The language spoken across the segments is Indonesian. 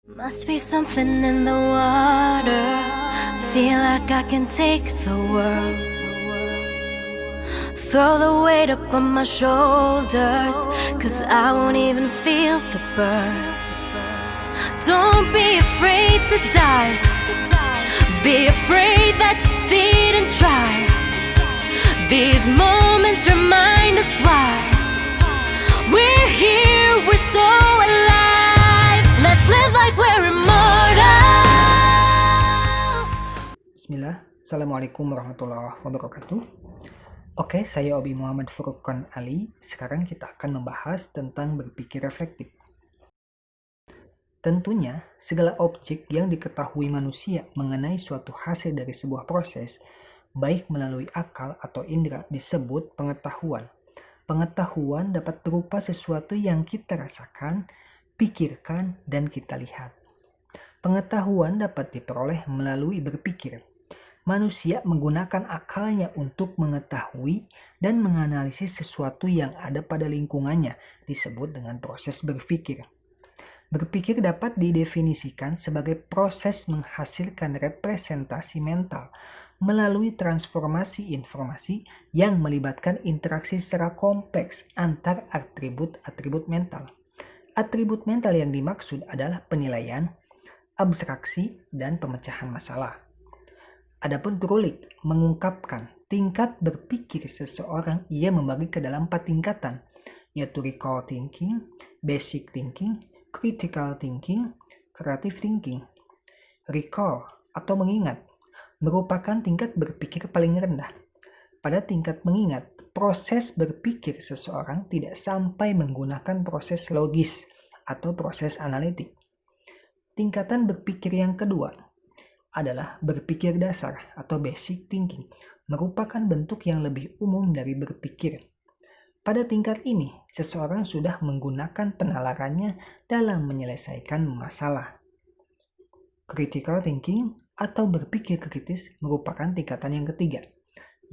Must be something in the water. Feel like I can take the world. Throw the weight up on my shoulders, 'cause I won't even feel the burn. Don't be afraid to dive. Be afraid that you didn't try. These moments remind us why we're here, we're so alive. Let's live like we're immortal. Bismillah, Assalamualaikum warahmatullahi wabarakatuh. Oke, saya Obi Muhammad Furqan Ali. Sekarang kita akan membahas tentang berpikir reflektif. Tentunya, segala objek yang diketahui manusia mengenai suatu hasil dari sebuah proses, baik melalui akal atau indera, disebut pengetahuan. Pengetahuan dapat berupa sesuatu yang kita rasakan, pikirkan, dan kita lihat. Pengetahuan dapat diperoleh melalui berpikir. Manusia menggunakan akalnya untuk mengetahui dan menganalisis sesuatu yang ada pada lingkungannya, disebut dengan proses berpikir. Berpikir dapat didefinisikan sebagai proses menghasilkan representasi mental melalui transformasi informasi yang melibatkan interaksi secara kompleks antar atribut-atribut mental. Atribut mental yang dimaksud adalah penilaian, abstraksi, dan pemecahan masalah. Adapun Krulik mengungkapkan tingkat berpikir seseorang ia membagi ke dalam 4 tingkatan, yaitu recall thinking, basic thinking, critical thinking, creative thinking. Recall atau mengingat merupakan tingkat berpikir paling rendah. Pada tingkat mengingat, proses berpikir seseorang tidak sampai menggunakan proses logis atau proses analitik. Tingkatan berpikir yang kedua adalah berpikir dasar atau basic thinking, merupakan bentuk yang lebih umum dari berpikir. Pada tingkat ini, seseorang sudah menggunakan penalarannya dalam menyelesaikan masalah. Critical thinking atau berpikir kritis merupakan tingkatan yang ketiga,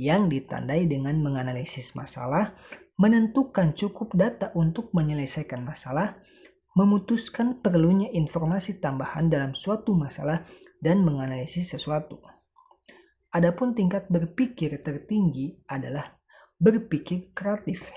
yang ditandai dengan menganalisis masalah, menentukan cukup data untuk menyelesaikan masalah, memutuskan perlunya informasi tambahan dalam suatu masalah, dan menganalisis sesuatu. Adapun tingkat berpikir tertinggi adalah berpikir kreatif,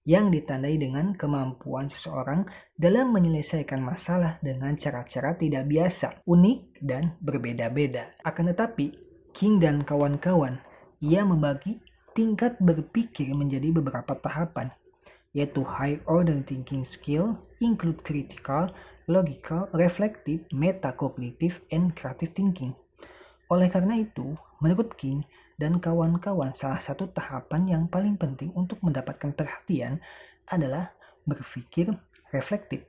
yang ditandai dengan kemampuan seseorang dalam menyelesaikan masalah dengan cara-cara tidak biasa, unik, dan berbeda-beda. Akan tetapi, King dan kawan-kawan, ia membagi tingkat berpikir menjadi beberapa tahapan, yaitu high order thinking skill, include critical, logical, reflective, metacognitive, and creative thinking. Oleh karena itu, menurut King dan kawan-kawan, salah satu tahapan yang paling penting untuk mendapatkan perhatian adalah berpikir reflektif.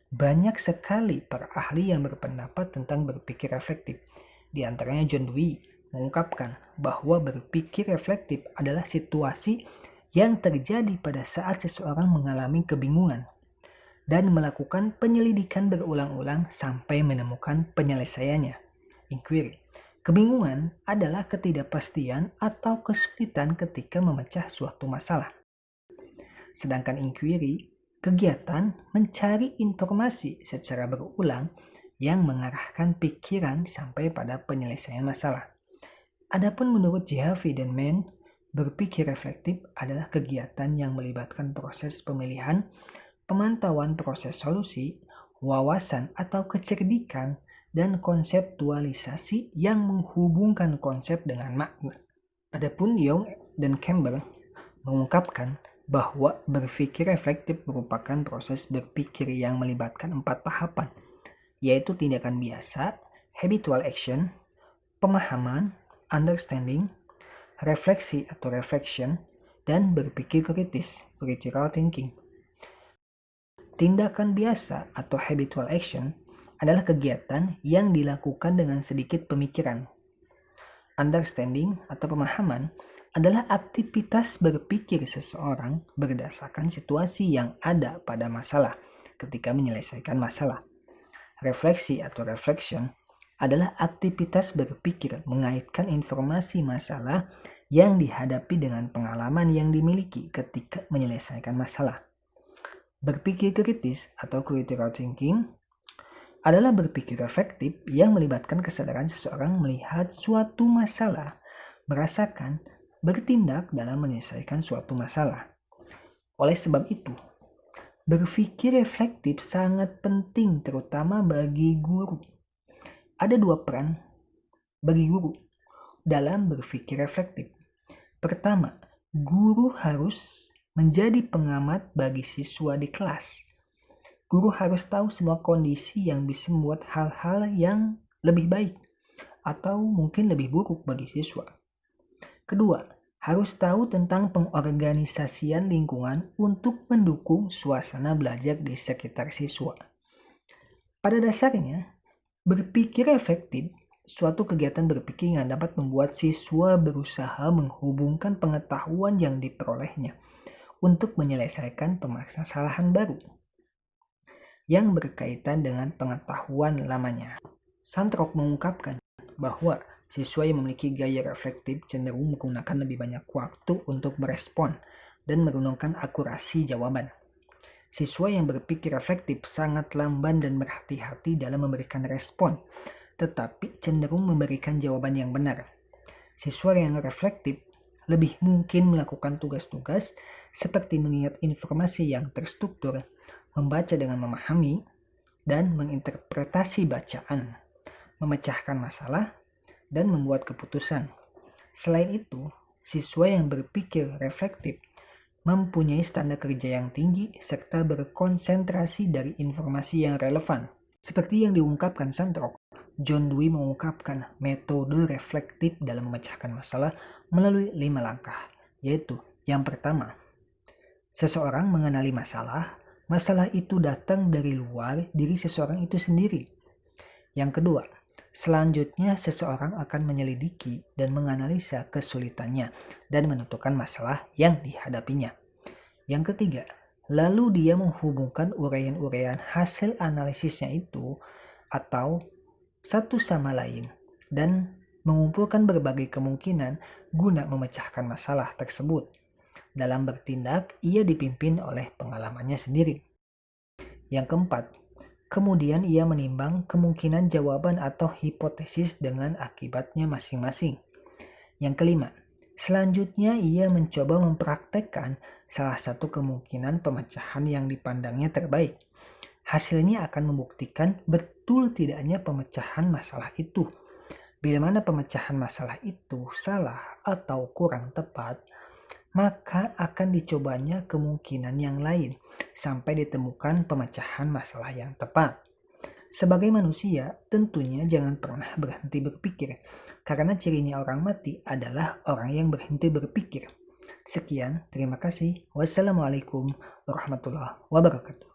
Banyak sekali para ahli yang berpendapat tentang berpikir reflektif. Di antaranya John Dewey mengungkapkan bahwa berpikir reflektif adalah situasi yang terjadi pada saat seseorang mengalami kebingungan dan melakukan penyelidikan berulang-ulang sampai menemukan penyelesaiannya. Inquiry. Kebingungan adalah ketidakpastian atau kesulitan ketika memecah suatu masalah. Sedangkan inquiry, kegiatan mencari informasi secara berulang yang mengarahkan pikiran sampai pada penyelesaian masalah. Adapun menurut Harvey dan Mann, berpikir reflektif adalah kegiatan yang melibatkan proses pemilihan, pemantauan proses solusi, wawasan atau kecerdikan, dan konseptualisasi yang menghubungkan konsep dengan makna. Adapun Young dan Campbell mengungkapkan bahwa berpikir reflektif merupakan proses berpikir yang melibatkan 4 tahapan, yaitu tindakan biasa, habitual action, pemahaman, understanding, refleksi atau reflection, dan berpikir kritis, critical thinking. Tindakan biasa atau habitual action adalah kegiatan yang dilakukan dengan sedikit pemikiran. Understanding atau pemahaman adalah aktivitas berpikir seseorang berdasarkan situasi yang ada pada masalah ketika menyelesaikan masalah. Refleksi atau reflection adalah aktivitas berpikir mengaitkan informasi masalah yang dihadapi dengan pengalaman yang dimiliki ketika menyelesaikan masalah. Berpikir kritis atau critical thinking adalah berpikir reflektif yang melibatkan kesadaran seseorang melihat suatu masalah, merasakan, bertindak dalam menyelesaikan suatu masalah. Oleh sebab itu, berpikir reflektif sangat penting terutama bagi guru. Ada dua peran bagi guru dalam berpikir reflektif. Pertama, guru harus menjadi pengamat bagi siswa di kelas. Guru harus tahu semua kondisi yang bisa membuat hal-hal yang lebih baik atau mungkin lebih buruk bagi siswa. Kedua, harus tahu tentang pengorganisasian lingkungan untuk mendukung suasana belajar di sekitar siswa. Pada dasarnya, berpikir efektif suatu kegiatan berpikir yang dapat membuat siswa berusaha menghubungkan pengetahuan yang diperolehnya untuk menyelesaikan permasalahan baru yang berkaitan dengan pengetahuan lamanya. Sandrock mengungkapkan bahwa siswa yang memiliki gaya reflektif cenderung menggunakan lebih banyak waktu untuk merespon dan menggunakan akurasi jawaban. Siswa yang berpikir reflektif sangat lamban dan berhati-hati dalam memberikan respon, tetapi cenderung memberikan jawaban yang benar. Siswa yang reflektif lebih mungkin melakukan tugas-tugas seperti mengingat informasi yang terstruktur, membaca dengan memahami, dan menginterpretasi bacaan, memecahkan masalah, dan membuat keputusan. Selain itu, siswa yang berpikir reflektif mempunyai standar kerja yang tinggi serta berkonsentrasi dari informasi yang relevan. Seperti yang diungkapkan Sandrock, John Dewey mengungkapkan metode reflektif dalam memecahkan masalah melalui 5 langkah, yaitu yang pertama, seseorang mengenali masalah itu datang dari luar diri seseorang itu sendiri. Yang kedua, selanjutnya seseorang akan menyelidiki dan menganalisa kesulitannya dan menentukan masalah yang dihadapinya. Yang ketiga, lalu dia menghubungkan uraian-uraian hasil analisisnya itu atau satu sama lain dan mengumpulkan berbagai kemungkinan guna memecahkan masalah tersebut. Dalam bertindak, ia dipimpin oleh pengalamannya sendiri. Yang keempat, kemudian ia menimbang kemungkinan jawaban atau hipotesis dengan akibatnya masing-masing. Yang kelima, selanjutnya ia mencoba mempraktekkan salah satu kemungkinan pemecahan yang dipandangnya terbaik. Hasilnya akan membuktikan betul tidaknya pemecahan masalah itu. Bila mana pemecahan masalah itu salah atau kurang tepat, maka akan dicobanya kemungkinan yang lain sampai ditemukan pemecahan masalah yang tepat. Sebagai manusia, tentunya jangan pernah berhenti berpikir, karena cirinya orang mati adalah orang yang berhenti berpikir. Sekian, terima kasih. Wassalamualaikum warahmatullahi wabarakatuh.